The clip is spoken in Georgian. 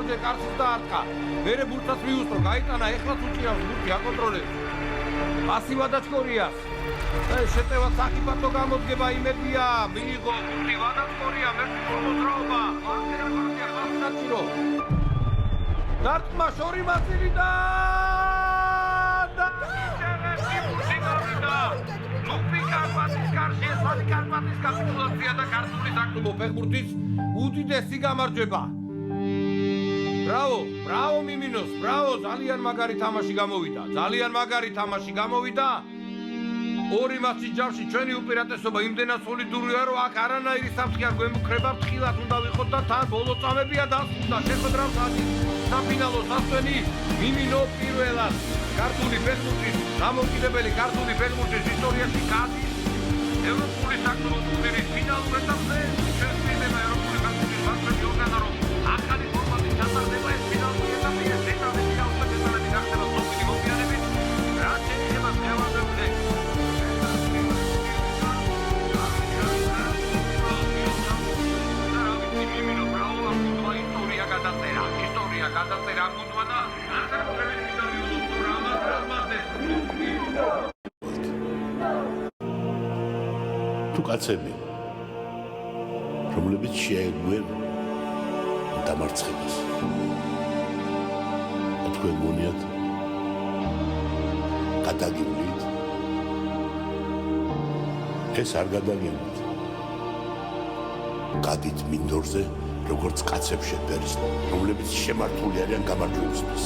ორჯერ კარცის დაარტყა. მერე ბურთას მიუსწრო, გაიტანა, ეხლაც უჭირავს ბურთი აკონტროლებს. პასივა დაჩქორიას. შეტევა საკიფათო გამოდგება იმედია, მიიღო ბურთი ვადაჩქორია, მერტიკულ მოძრაობა. საჭირო. დარტყმა შორი მასილი და ლუპი კარპატის კარში ესვალი კარპატის კაპიტულაცია და ქართული საკლუბო ფეხბურთის უდიდესი გამარჯვება. ბრავო მიმინოს, ბრავო, ძალიან მაგარი თამაში გამოვიდა. ორი მატჩის ჯამში ჩვენი უპირატესობა იმდენად სოლიდურია, რომ აქ არანაირი საფრთხე არ გვემუქრება, ფრთხილად უნდა ვიყოთ და თან ბოლო წამებია დასრულდა. შეხვედრავს არის საფინალო სასვენი მიმინო პირველად ქართული ფეხბურთის დამოუკიდებელი ქართული ფეხბურთის ისტორიაში გადის ევროპული საკლუბო ტურნირის ფინალურ ეტაპზე. ჩვენს მიზნია ევროპული ფეხბურთის მასშტაბში ორგანა, რომ ახალი ფორმატით ჩატარდება ეს ფინალური ეტაპი. ეს ეტაპი ფინალურ ეტაპზე გახდება სოფლიო მოგვიანებით, რაც შეიძლება მთავრობებზე. ისტორია გადაწერა გუნდმა და აღწერილი ინტერვიუს დრამას რამაზეს. თუ კაცები რომლებიც შეეგუენ დამარცხებას თქვენ გონიათ გადაგივლით ეს არ გადაგივლით გადით მინდორზე როგორც კაცებს შეფერს რომლებიც შემართული არიან გამარჯვებისთვის